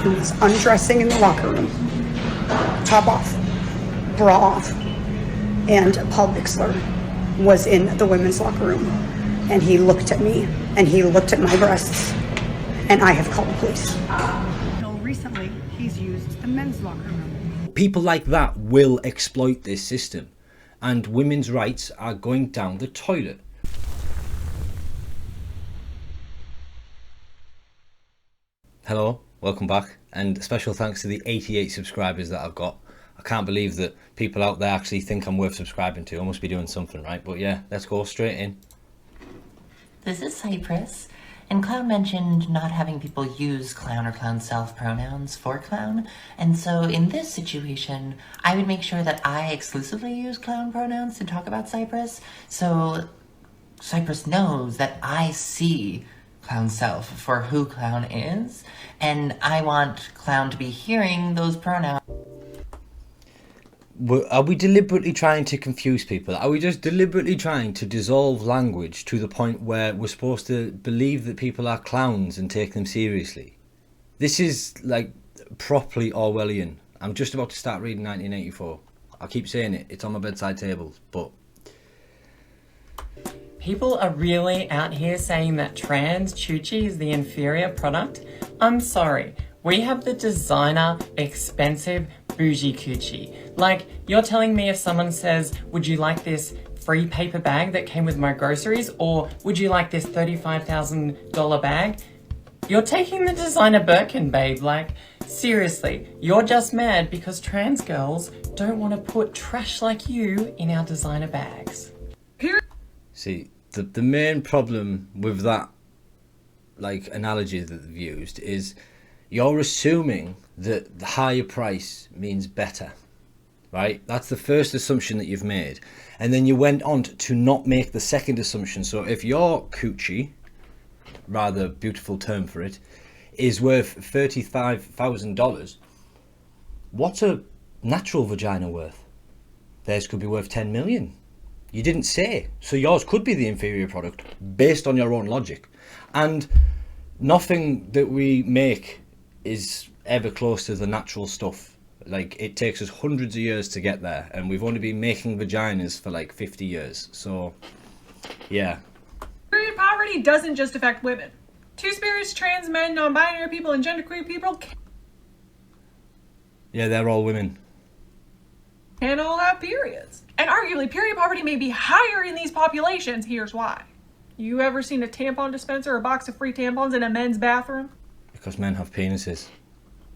who was undressing in the locker room, top off, bra off, and Paul Bixler was in the women's locker room, and he looked at me and he looked at my breasts, and I have called the police. Until recently, he's used the men's locker room. People like that will exploit this system, and women's rights are going down the toilet. Hello, welcome back, and special thanks to the 88 subscribers that I've got. I can't believe that people out there actually think I'm worth subscribing to. I must be doing something right, but yeah, let's go straight in. This is Cypress, and Clown mentioned not having people use clown or clown self pronouns for clown, and so in this situation, I would make sure that I exclusively use clown pronouns to talk about Cypress, so Cypress knows that I see clown self for who clown is, and I want clown to be hearing those pronouns. Are we deliberately trying to confuse people? Are we just deliberately trying to dissolve language to the point where we're supposed to believe that people are clowns and take them seriously? This is like properly Orwellian. I'm just about to start reading 1984. I keep saying it, it's on my bedside table, but... People are really out here saying that trans Chuchi is the inferior product. I'm sorry, we have the designer, expensive, bougie coochie. Like, you're telling me if someone says, would you like this free paper bag that came with my groceries, or would you like this $35,000 bag? You're taking the designer Birkin, babe. Like, seriously, you're just mad because trans girls don't want to put trash like you in our designer bags. See, the main problem with that like analogy that they've used is you're assuming that the higher price means better, right? That's the first assumption that you've made, and then you went on to not make the second assumption. So if your coochie, rather beautiful term for it, is worth $35,000, what's a natural vagina worth? Theirs could be worth 10 million. You didn't say, so yours could be the inferior product based on your own logic. And nothing that we make is ever close to the natural stuff. Like, it takes us hundreds of years to get there, and we've only been making vaginas for like 50 years. So yeah, Period poverty doesn't just affect women. Two-spirits, trans men, non-binary people, and genderqueer people yeah, they're all women. can all have periods. And arguably, period poverty may be higher in these populations. Here's why. You ever seen a tampon dispenser or a box of free tampons in a men's bathroom? Because men have penises.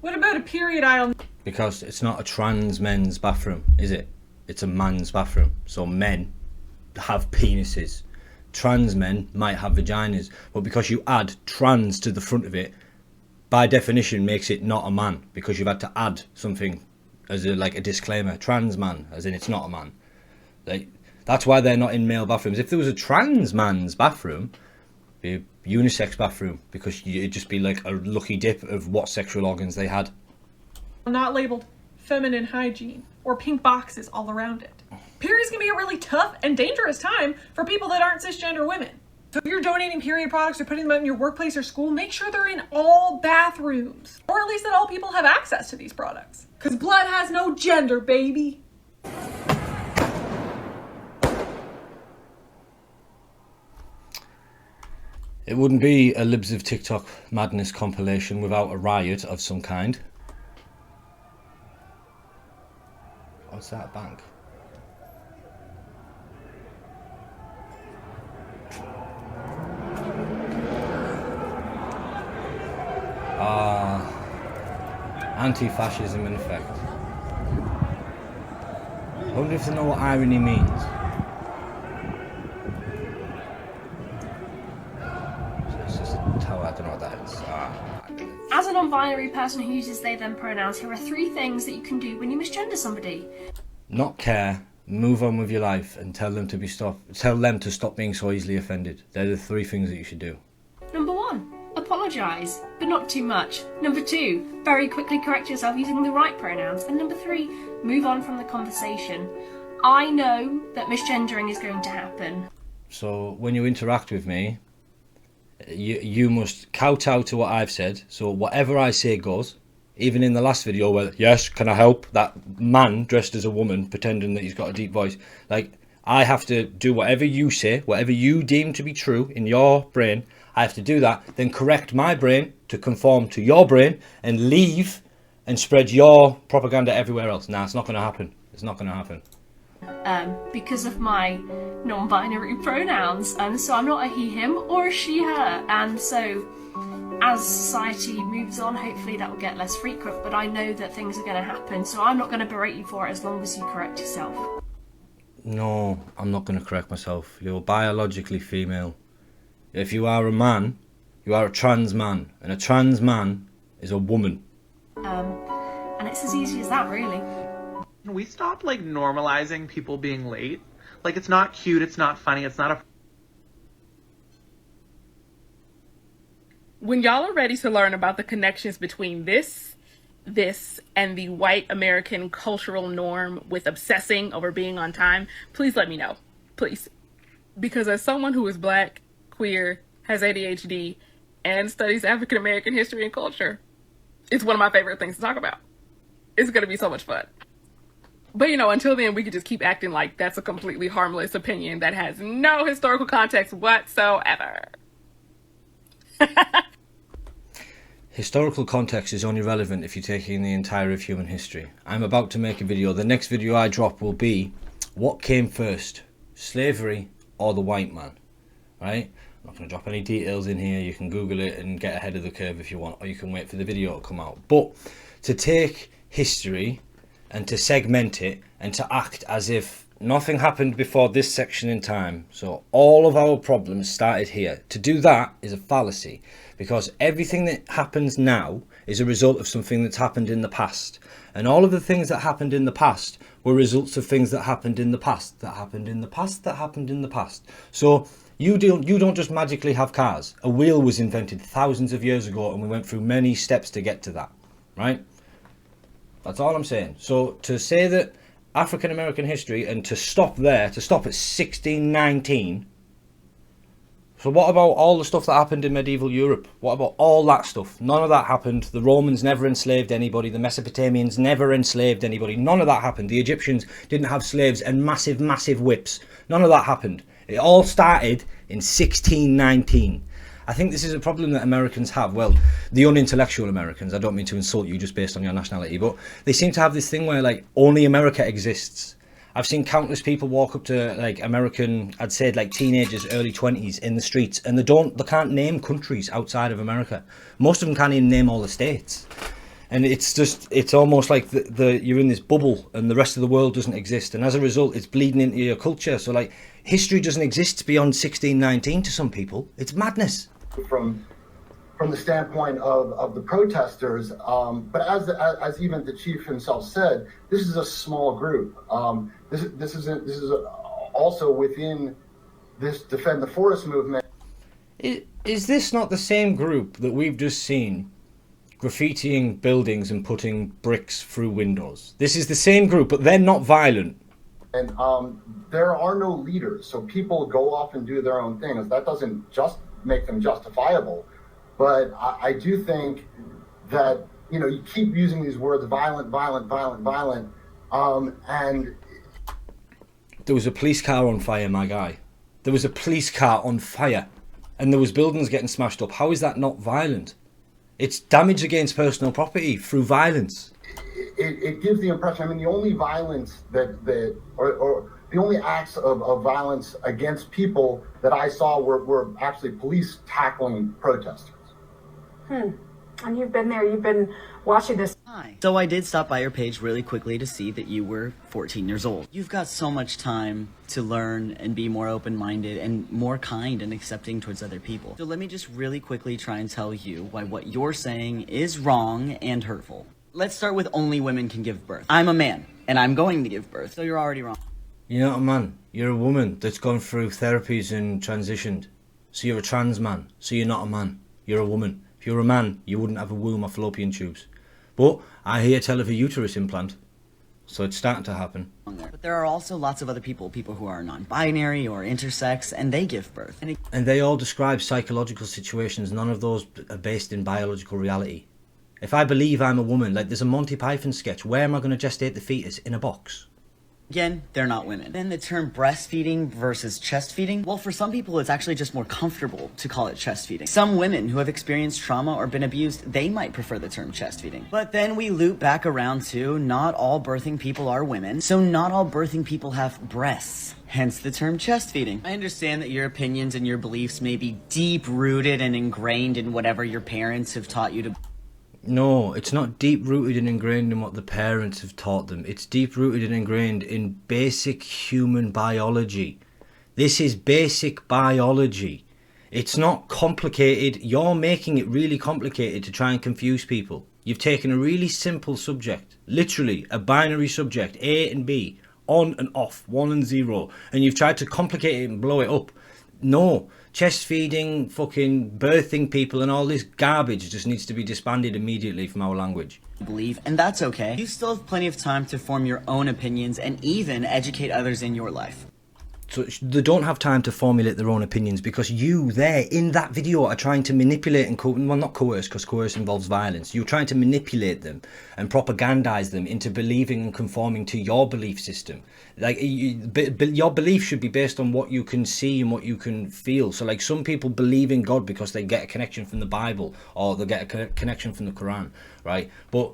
What about a period aisle? Because it's not a trans men's bathroom, is it? It's a man's bathroom. So men have penises. Trans men might have vaginas, but because you add trans to the front of it, by definition makes it not a man, because you've had to add something as a disclaimer. Trans man, as in it's not a man. Like, that's why they're not in male bathrooms. If there was a trans man's bathroom, it'd be a unisex bathroom, because it'd just be like a lucky dip of what sexual organs they had. Not labeled feminine hygiene or pink boxes all around it. Periods can be a really tough and dangerous time for people that aren't cisgender women. So if you're donating period products or putting them out in your workplace or school, make sure they're in all bathrooms, or at least that all people have access to these products. Because blood has no gender, baby. It wouldn't be a Libs of TikTok madness compilation without a riot of some kind. What's that, bank? Anti-fascism in effect. I wonder if they know what irony means. So it's just I don't know what that is. As a non-binary person who uses they them pronouns, here are 3 things that you can do when you misgender somebody. Not care, move on with your life, and tell them to stop being so easily offended. They're the 3 things that you should do. Number 1, apologise, but not too much. Number 2, very quickly correct yourself using the right pronouns. And number 3, move on from the conversation. I know that misgendering is going to happen. So when you interact with me, you must kowtow to what I've said. So whatever I say goes, Even in the last video where, yes, can I help? That man dressed as a woman pretending that he's got a deep voice. Like, I have to do whatever you say, whatever you deem to be true in your brain. I have to do that, then correct my brain to conform to your brain and leave and spread your propaganda everywhere else. Nah, it's not going to happen. It's not going to happen. Because of my non-binary pronouns, so I'm not a he, him, or a she, her, and so as society moves on, hopefully that will get less frequent, but I know that things are going to happen, so I'm not going to berate you for it as long as you correct yourself. No, I'm not going to correct myself. You're biologically female. If you are a man, you are a trans man, and a trans man is a woman. And it's as easy as that, really. Can we stop, like, normalizing people being late? Like, it's not cute, it's not funny, it's not a... When y'all are ready to learn about the connections between this, and the white American cultural norm with obsessing over being on time, please let me know. Please. Because as someone who is Black, queer, has ADHD, and studies African American history and culture, it's one of my favorite things to talk about. It's going to be so much fun. But, you know, until then, we could just keep acting like that's a completely harmless opinion that has no historical context whatsoever. Historical context is only relevant if you're taking the entire of human history. I'm about to make a video. The next video I drop will be, what came first, slavery or the white man? Right? I'm not going to drop any details in here. You can Google it and get ahead of the curve if you want, or you can wait for the video to come out. But to take history and to segment it and to act as if nothing happened before this section in time, so all of our problems started here, to do that is a fallacy, because everything that happens now is a result of something that's happened in the past, and all of the things that happened in the past were results of things that happened in the past, that happened in the past, that happened in the past. So you don't just magically have cars. A wheel was invented thousands of years ago, and we went through many steps to get to that, right? That's all I'm saying. So to say that African American history, and to stop there, to stop at 1619, so what about all the stuff that happened in medieval Europe? What about all that stuff? None of that happened. The Romans never enslaved anybody. The Mesopotamians never enslaved anybody. None of that happened. The Egyptians didn't have slaves and massive whips. None of that happened. It all started in 1619. I think this is a problem that Americans have. Well, the unintellectual Americans, I don't mean to insult you just based on your nationality, but they seem to have this thing where, like, only America exists. I've seen countless people walk up to, like, American, I'd say, like, teenagers, early 20s in the streets, and they can't name countries outside of America. Most of them can't even name all the states. And it's just, it's almost like you're in this bubble and the rest of the world doesn't exist. And as a result, it's bleeding into your culture. So, like, history doesn't exist beyond 1619 to some people. It's madness. From the standpoint of the protesters, but as even the chief himself said, this is a small group. This is also within this Defend the Forest movement. Is this not the same group that we've just seen graffitiing buildings and putting bricks through windows? This is the same group, but they're not violent. And there are no leaders, so people go off and do their own things. That doesn't just make them justifiable. But I do think that, you know, you keep using these words, violent, and... There was a police car on fire, my guy. There was a police car on fire, and there was buildings getting smashed up. How is that not violent? It's damage against personal property through violence. It gives the impression, I mean, the only violence or the only acts of violence against people that I saw were actually police tackling protesters. And you've been there, you've been watching this. Hi. So I did stop by your page really quickly to see that you were 14 years old. You've got so much time to learn and be more open-minded and more kind and accepting towards other people. So let me just really quickly try and tell you why what you're saying is wrong and hurtful. Let's start with only women can give birth. I'm a man, and I'm going to give birth, so you're already wrong. You're not a man. You're a woman that's gone through therapies and transitioned. So you're a trans man. So you're not a man. You're a woman. If you're a man, you wouldn't have a womb or fallopian tubes. But I hear tell of a uterus implant. So it's starting to happen. But there are also lots of other people who are non-binary or intersex, and they give birth. And they all describe psychological situations. None of those are based in biological reality. If I believe I'm a woman, like there's a Monty Python sketch, where am I going to gestate the fetus? In a box. Again, they're not women. Then the term breastfeeding versus chest feeding, well, for some people, it's actually just more comfortable to call it chest feeding. Some women who have experienced trauma or been abused, they might prefer the term chest feeding. But then we loop back around to not all birthing people are women, so not all birthing people have breasts. Hence the term chest feeding. I understand that your opinions and your beliefs may be deep-rooted and ingrained in whatever your parents have taught you to. No, it's not deep-rooted and ingrained in what the parents have taught them. It's deep-rooted and ingrained in basic human biology. This is basic biology. It's not complicated. You're making it really complicated to try and confuse people. You've taken a really simple subject, literally a binary subject, A and B, on and off, 1 and 0, and you've tried to complicate it and blow it up. No. Chest feeding, fucking birthing people and all this garbage just needs to be disbanded immediately from our language. Believe, and that's okay. You still have plenty of time to form your own opinions and even educate others in your life. So they don't have time to formulate their own opinions because you there in that video are trying to manipulate and well, not coerce, because coerce involves violence. You're trying to manipulate them and propagandize them into believing and conforming to your belief system. Like your belief should be based on what you can see and what you can feel. So like some people believe in God because they get a connection from the Bible or they get a connection from the Quran, right? But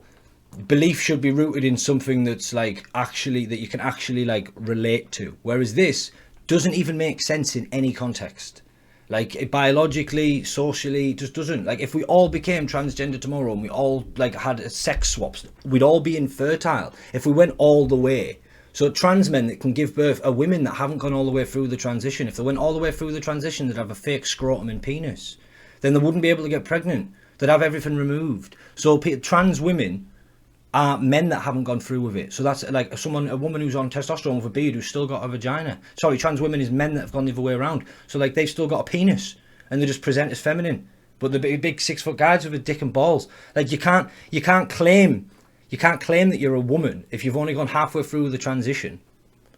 belief should be rooted in something that's like actually that you can actually like relate to. Whereas this doesn't even make sense in any context. Like it biologically, socially, just doesn't. Like if we all became transgender tomorrow and we all like had sex swaps, we'd all be infertile if we went all the way. So trans men that can give birth are women that haven't gone all the way through the transition. If they went all the way through the transition, they'd have a fake scrotum and penis. Then they wouldn't be able to get pregnant. They'd have everything removed. So trans women are men that haven't gone through with it. So that's like a woman who's on testosterone with a beard who's still got a vagina. Sorry, trans women is men that have gone the other way around. So like they've still got a penis and they just present as feminine. But the big 6 foot guys with a dick and balls. Like you can't claim that you're a woman if you've only gone halfway through the transition.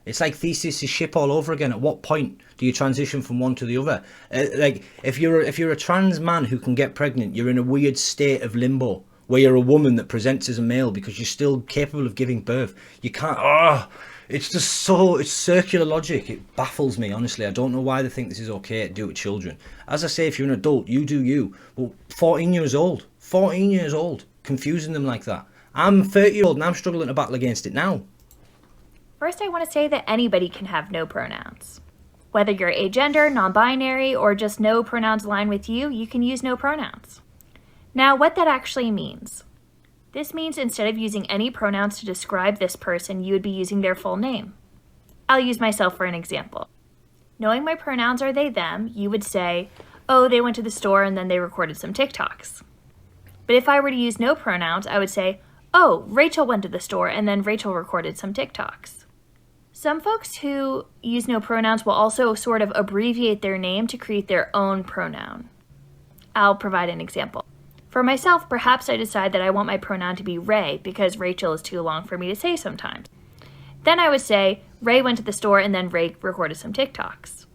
It's like thesis is ship all over again. At what point do you transition from one to the other? Like if you're a trans man who can get pregnant, you're in a weird state of limbo where you're a woman that presents as a male because you're still capable of giving birth. You can't, it's just so, it's circular logic. It baffles me, honestly. I don't know why they think this is okay to do with children. As I say, if you're an adult, you do you. But 14 years old, confusing them like that. I'm 30-year-old and I'm struggling to battle against it now. First, I want to say that anybody can have no pronouns. Whether you're agender, non-binary, or just no pronouns align with you, you can use no pronouns. Now, what that actually means. This means instead of using any pronouns to describe this person, you would be using their full name. I'll use myself for an example. Knowing my pronouns are they, them, you would say, oh, they went to the store and then they recorded some TikToks. But if I were to use no pronouns, I would say, oh, Rachel went to the store and then Rachel recorded some TikToks. Some folks who use no pronouns will also sort of abbreviate their name to create their own pronoun. I'll provide an example. For myself, perhaps I decide that I want my pronoun to be Ray because Rachel is too long for me to say sometimes. Then I would say, Ray went to the store and then Ray recorded some TikToks.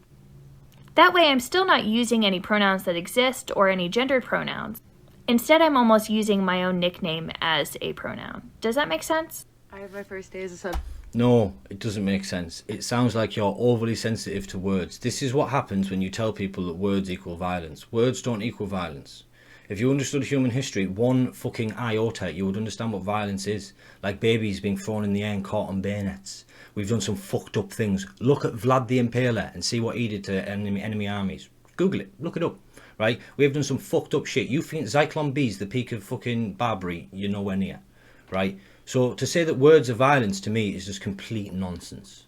That way I'm still not using any pronouns that exist or any gendered pronouns. Instead, I'm almost using my own nickname as a pronoun. Does that make sense? I have my first day as a sub. No, it doesn't make sense. It sounds like you're overly sensitive to words. This is what happens when you tell people that words equal violence. Words don't equal violence. If you understood human history, one fucking iota, you would understand what violence is. Like babies being thrown in the air and caught on bayonets. We've done some fucked up things. Look at Vlad the Impaler and see what he did to enemy armies. Google it. Look it up. Right? We have done some fucked up shit. You think Zyklon B is the peak of fucking Barbary? You're nowhere near. Right? So to say that words are violence to me is just complete nonsense.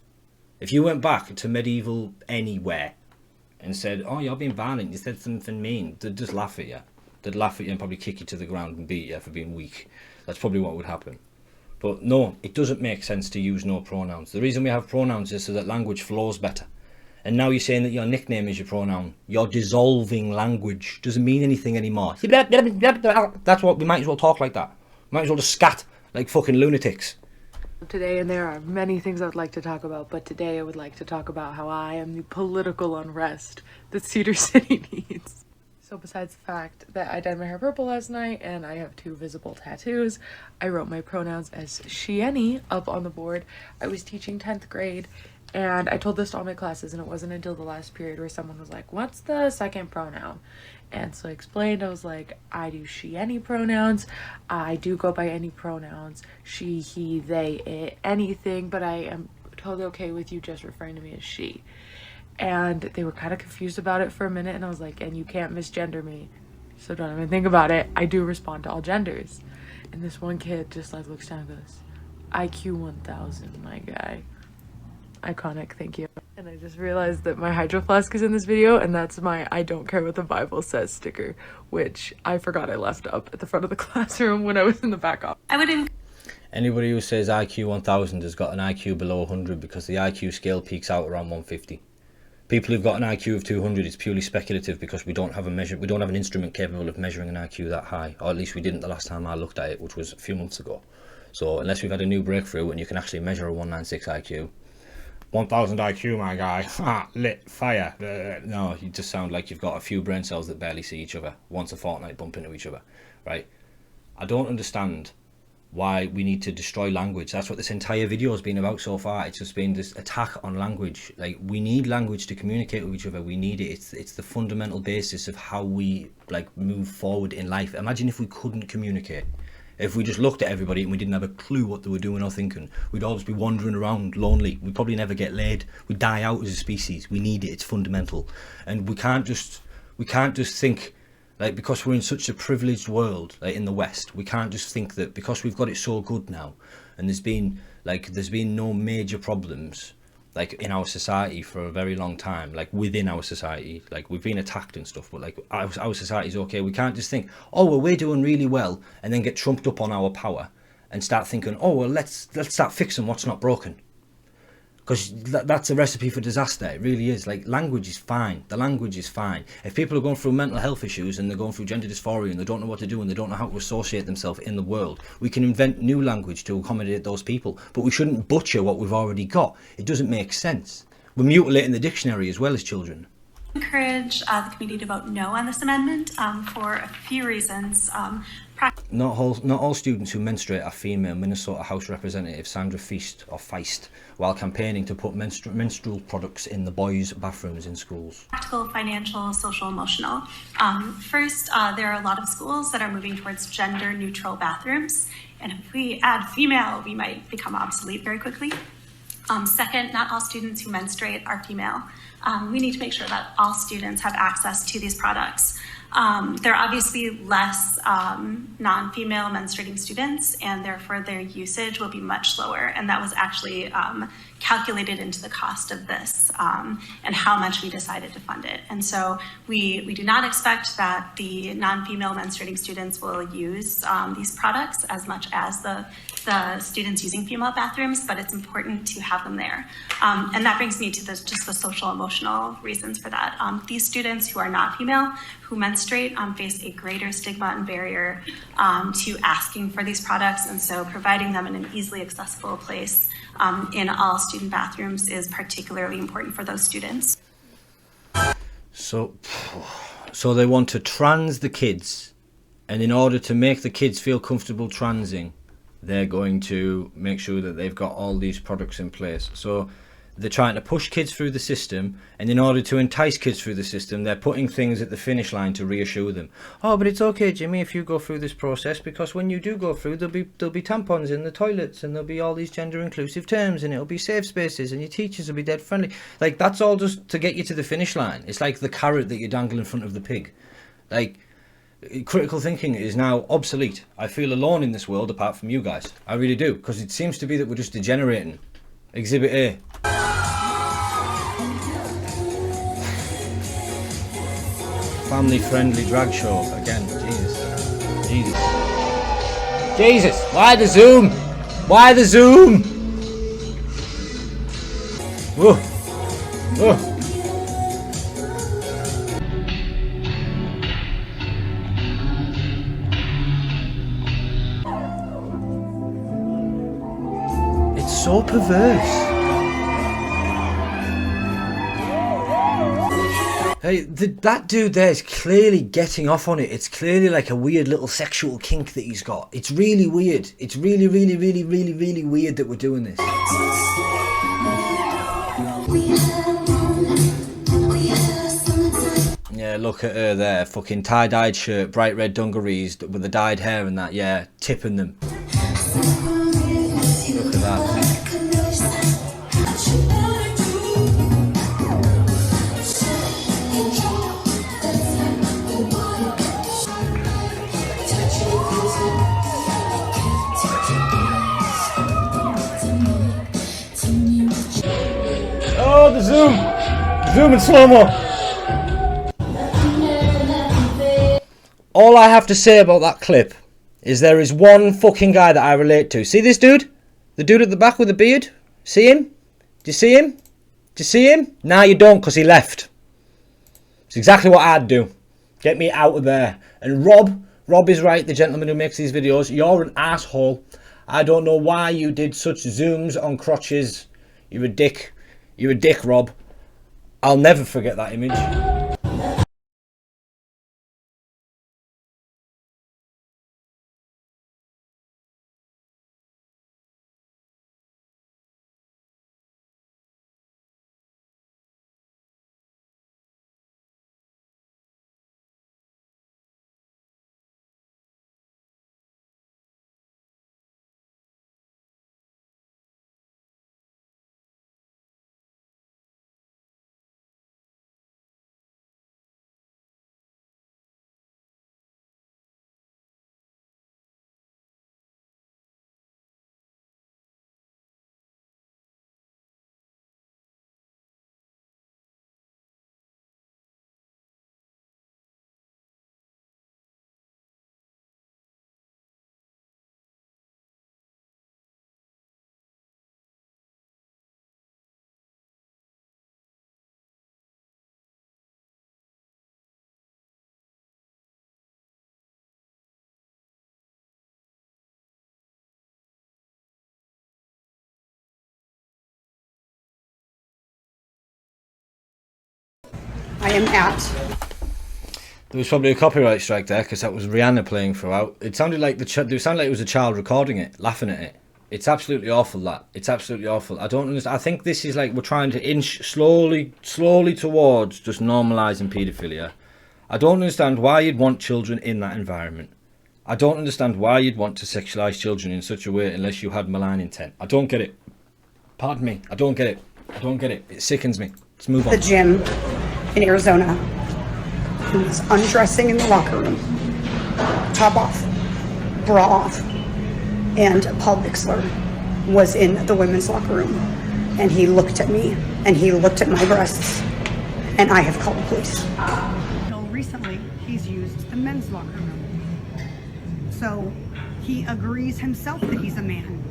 If you went back to medieval anywhere and said, oh, you're being violent, you said something mean, they'd just laugh at you. They'd laugh at you and probably kick you to the ground and beat you for being weak. That's probably what would happen. But no, it doesn't make sense to use no pronouns. The reason we have pronouns is so that language flows better. And now you're saying that your nickname is your pronoun. You're dissolving language. Doesn't mean anything anymore. That's what we might as well talk like that. Might as well just scat like fucking lunatics. Today, and there are many things I would like to talk about, but today I would like to talk about how I am the political unrest that Cedar City needs. So besides the fact that I dyed my hair purple last night and I have 2 visible tattoos, I wrote my pronouns as she, any up on the board. I was teaching 10th grade and I told this to all my classes, and it wasn't until the last period where someone was like, what's the second pronoun? And so I explained, I was like, I do she, any pronouns. I do go by any pronouns, she, he, they, it, anything, but I am totally okay with you just referring to me as she. And they were kind of confused about it for a minute, and I was like, and you can't misgender me, so don't even think about it. I do respond to all genders. And this one kid just like looks down and goes, IQ 1000, my guy. Iconic, thank you. And I just realized that my Hydro Flask is in this video, and that's my I don't care what the Bible says sticker, which I forgot I left up at the front of the classroom when I was in the back office. Anybody who says IQ 1000 has got an IQ below 100, because the IQ scale peaks out around 150. People who've got an IQ of 200, it's purely speculative, because we don't have an instrument capable of measuring an IQ that high, or at least we didn't the last time I looked at it, which was a few months ago. So unless we've had a new breakthrough and you can actually measure a 196 IQ, 1000 IQ, my guy, lit fire. No, you just sound like you've got a few brain cells that barely see each other, once a fortnight bump into each other, right? I don't understand why we need to destroy language. That's what this entire video has been about so far. It's just been this attack on language. Like, we need language to communicate with each other. We need it. It's the fundamental basis of how we like move forward in life. Imagine if we couldn't communicate. If we just looked at everybody and we didn't have a clue what they were doing or thinking, we'd always be wandering around lonely. We'd probably never get laid. We'd die out as a species. We need it. It's fundamental. And we can't just think, like, because we're in such a privileged world, like in the West, we can't just think that because we've got it so good now, and there's been no major problems like in our society for a very long time, like within our society, like we've been attacked and stuff, but like our society's okay. We can't just think, oh well, we're doing really well, and then get trumped up on our power and start thinking, oh well, let's start fixing what's not broken. Because that's a recipe for disaster. It really is. Like, language is fine. The language is fine. If people are going through mental health issues and they're going through gender dysphoria and they don't know what to do and they don't know how to associate themselves in the world, we can invent new language to accommodate those people. But we shouldn't butcher what we've already got. It doesn't make sense. We're mutilating the dictionary as well as children. Encourage the committee to vote no on this amendment for a few reasons. Not all students who menstruate are female. Minnesota House Representative Sandra Feist, while campaigning to put menstrual products in the boys' bathrooms in schools. Practical, financial, social, emotional. First, there are a lot of schools that are moving towards gender-neutral bathrooms, and if we add female, we might become obsolete very quickly. Second, not all students who menstruate are female. We need to make sure that all students have access to these products. There are obviously less non-female menstruating students, and therefore their usage will be much lower. And that was actually calculated into the cost of this and how much we decided to fund it. And so we do not expect that the non-female menstruating students will use these products as much as the students using female bathrooms, but it's important to have them there. And that brings me to just the social emotional reasons for that. These students who are not female, who menstruate, face a greater stigma and barrier to asking for these products, and so providing them in an easily accessible place in all student bathrooms is particularly important for those students. So they want to trans the kids, and in order to make the kids feel comfortable transing, they're going to make sure that they've got all these products in place. So they're trying to push kids through the system, and in order to entice kids through the system, they're putting things at the finish line to reassure them. Oh, but it's okay, Jimmy, if you go through this process, because when you do go through, there'll be tampons in the toilets, and there'll be all these gender inclusive terms, and it'll be safe spaces, and your teachers will be dead friendly. Like, that's all just to get you to the finish line. It's like the carrot that you dangle in front of the pig. Like, critical thinking is now obsolete. I feel alone in this world apart from you guys. I really do, because it seems to be that we're just degenerating. Exhibit A. Family-friendly drag show again. Jesus! Why the zoom? Why the zoom? Whoa! Whoa! It's so perverse. Hey, that dude there is clearly getting off on it. It's clearly like a weird little sexual kink that he's got. It's really weird. It's really, really, really, really, really weird that we're doing this. Yeah, look at her there. Fucking tie-dyed shirt, bright red dungarees with the dyed hair and that. Yeah, tipping them. Look at that. Oh, the zoom! Zoom in slow-mo! All I have to say about that clip is there is one fucking guy that I relate to. See this dude? The dude at the back with the beard? See him? Do you see him? Do you see him? Nah, you don't, because he left. It's exactly what I'd do. Get me out of there. And Rob is right, the gentleman who makes these videos. You're an asshole. I don't know why you did such zooms on crotches. You're a dick. You're a dick, Rob. I'll never forget that image. I am at. There was probably a copyright strike there because that was Rihanna playing throughout. It sounded like it was a child recording it, laughing at it. It's absolutely awful, that. It's absolutely awful. I don't understand. I think this is like we're trying to inch slowly towards just normalising paedophilia. I don't understand why you'd want children in that environment. I don't understand why you'd want to sexualise children in such a way unless you had malign intent. I don't get it. Pardon me. I don't get it. I don't get it. It sickens me. Let's move on. The gym in Arizona, who was undressing in the locker room, top off, bra off, and Paul Bixler was in the women's locker room, and he looked at me, and he looked at my breasts, and I have called the police. Until recently, he's used the men's locker room, so he agrees himself that he's a man.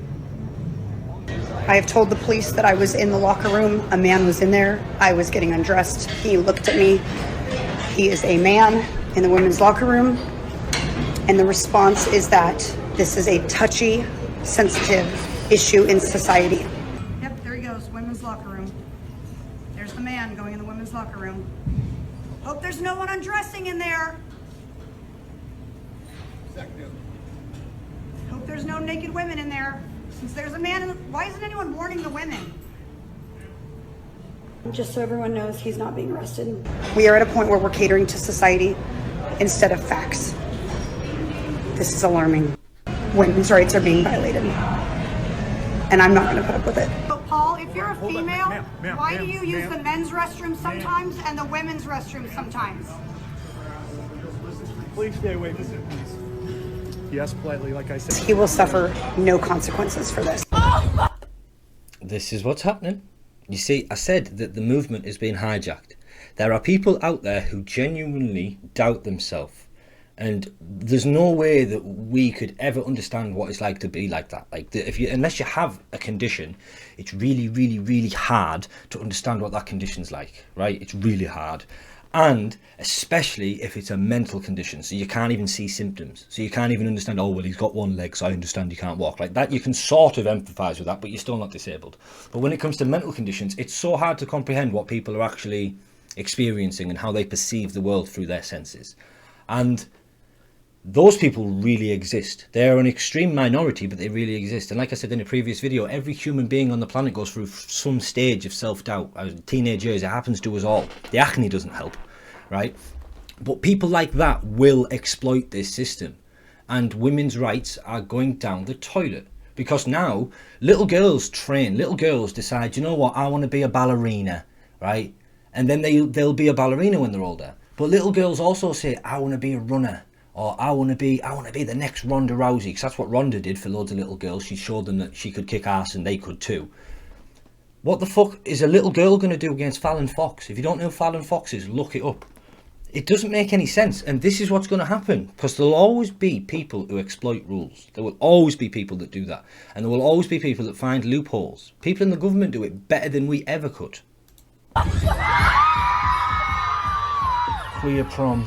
I have told the police that I was in the locker room. A man was in there. I was getting undressed. He looked at me. He is a man in the women's locker room. And the response is that this is a touchy, sensitive issue in society. Yep, there he goes, women's locker room. There's the man going in the women's locker room. Hope there's no one undressing in there. Hope there's no naked women in there. Since there's a man in the, why isn't anyone warning the women? Just so everyone knows, he's not being arrested. We are at a point where we're catering to society instead of facts. This is alarming. Women's rights are being violated. And I'm not going to put up with it. But Paul, if you're a female, why do you use the men's restroom sometimes and the women's restroom sometimes? Please stay away from it, please. Yes, politely, like I said. He will suffer no consequences for this. This is what's happening. You see, I said that the movement is being hijacked. There are people out there who genuinely doubt themselves. And there's no way that we could ever understand what it's like to be like that. Like, unless you have a condition, it's really, really, really hard to understand what that condition's like, right? It's really hard. And especially if it's a mental condition, so you can't even see symptoms, so you can't even understand, oh well, he's got one leg, so I understand he can't walk. Like that, you can sort of empathise with that, but you're still not disabled. But when it comes to mental conditions, it's so hard to comprehend what people are actually experiencing and how they perceive the world through their senses. And those people really exist. They're an extreme minority, but they really exist. And like I said in a previous video, every human being on the planet goes through some stage of self-doubt. As teenage years, it happens to us all. The acne doesn't help, right? But people like that will exploit this system. And women's rights are going down the toilet. Because now, little girls decide, you know what, I want to be a ballerina, right? And then they'll be a ballerina when they're older. But little girls also say, I want to be a runner. Or I want to be the next Ronda Rousey, because that's what Ronda did for loads of little girls. She showed them that she could kick ass and they could too. What the fuck is a little girl going to do against Fallon Fox? If you don't know who Fallon Fox is, look it up. It doesn't make any sense, and this is what's going to happen, because there'll always be people who exploit rules. There will always be people that do that, and there will always be people that find loopholes. People in the government do it better than we ever could. Queer prom.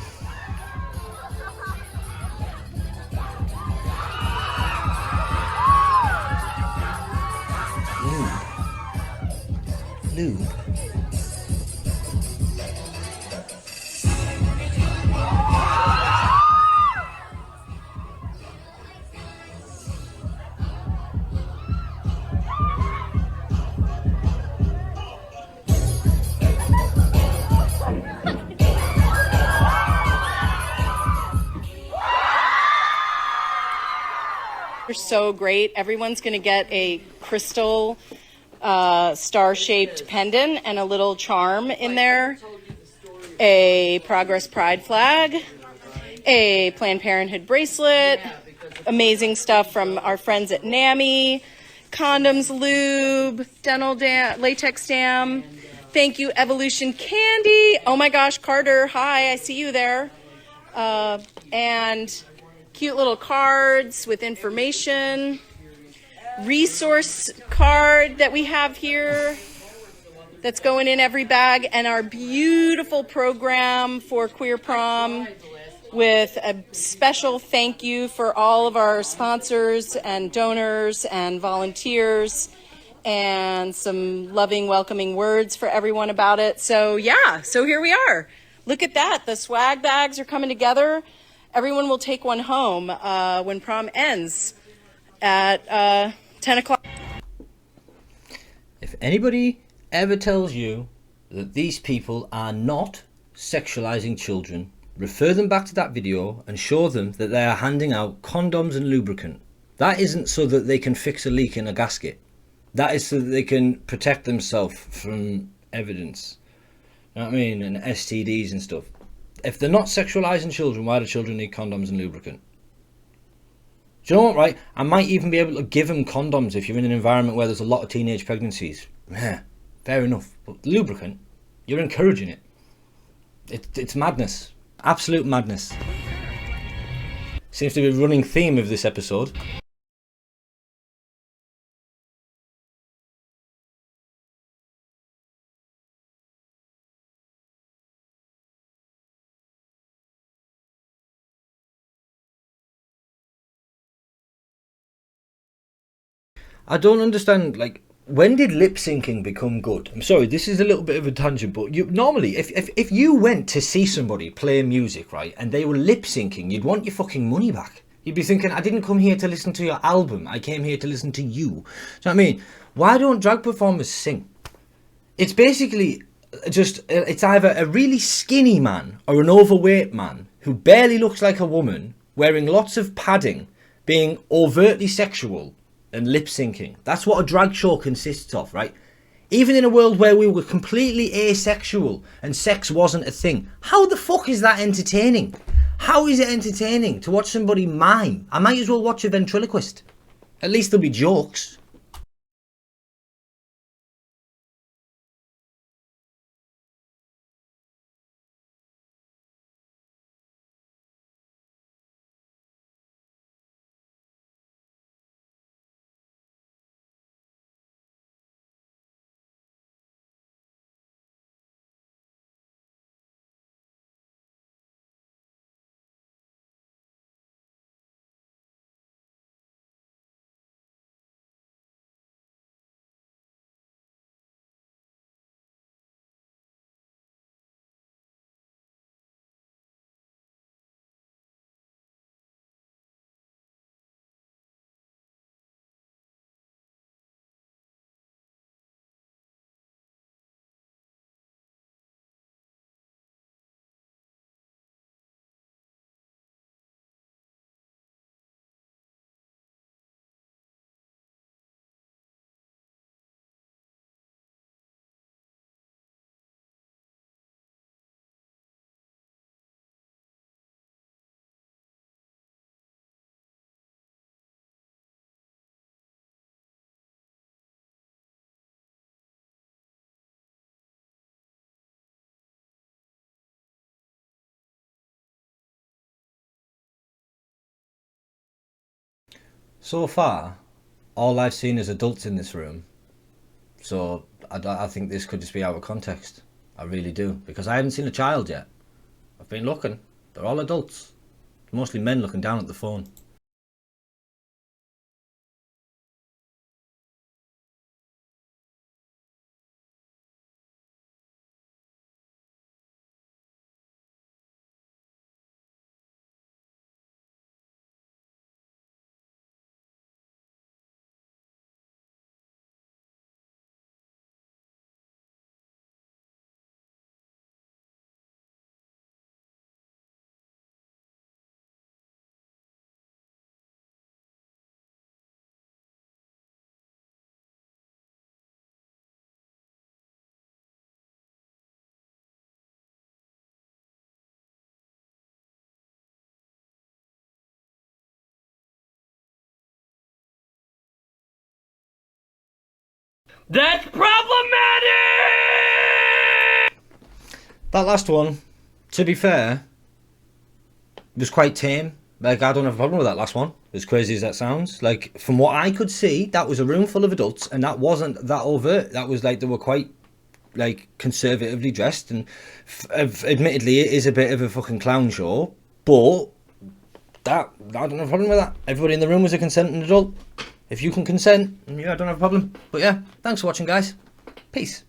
Lube. They're so great. Everyone's going to get a crystal star-shaped pendant and a little charm in there, a Progress Pride flag, a Planned Parenthood bracelet, amazing stuff from our friends at NAMI, condoms, lube, dental dam, latex dam. Thank you, Evolution Candy. Oh my gosh, Carter, hi, I see you there. And cute little cards with information. Resource card that we have here that's going in every bag, and our beautiful program for Queer Prom with a special thank you for all of our sponsors and donors and volunteers, and some loving, welcoming words for everyone about it. So yeah, so here we are. Look at that. The swag bags are coming together. Everyone will take one home when prom ends at 10 o'clock. If anybody ever tells you that these people are not sexualizing children, refer them back to that video and show them that they are handing out condoms and lubricant. That isn't so that they can fix a leak in a gasket. That is so that they can protect themselves from evidence. You know what I mean? And STDs and stuff. If they're not sexualizing children, why do children need condoms and lubricant? Do you know what, right? I might even be able to give them condoms if you're in an environment where there's a lot of teenage pregnancies. Yeah, fair enough. But lubricant, you're encouraging it. It's madness. Absolute madness. Seems to be a running theme of this episode. I don't understand, like, when did lip syncing become good? I'm sorry, this is a little bit of a tangent, but normally, if you went to see somebody play music, right, and they were lip syncing, you'd want your fucking money back. You'd be thinking, I didn't come here to listen to your album, I came here to listen to you. Do you know what I mean? Why don't drag performers sing? It's basically just, it's either a really skinny man or an overweight man who barely looks like a woman, wearing lots of padding, being overtly sexual, and lip syncing. That's what a drag show consists of, right? Even in a world where we were completely asexual and sex wasn't a thing, how the fuck is that entertaining? How is it entertaining to watch somebody mime? I might as well watch a ventriloquist. At least there'll be jokes. So far, all I've seen is adults in this room. So I think this could just be out of context. I really do. Because I haven't seen a child yet. I've been looking. They're all adults. Mostly men looking down at the phone. That's problematic! That last one, to be fair, was quite tame. Like, I don't have a problem with that last one, as crazy as that sounds. Like, from what I could see, that was a room full of adults, and that wasn't that overt. That was like, they were quite, like, conservatively dressed, and admittedly, it is a bit of a fucking clown show, but I don't have a problem with that. Everybody in the room was a consenting adult. If you can consent, yeah, I don't have a problem. But yeah, thanks for watching, guys. Peace.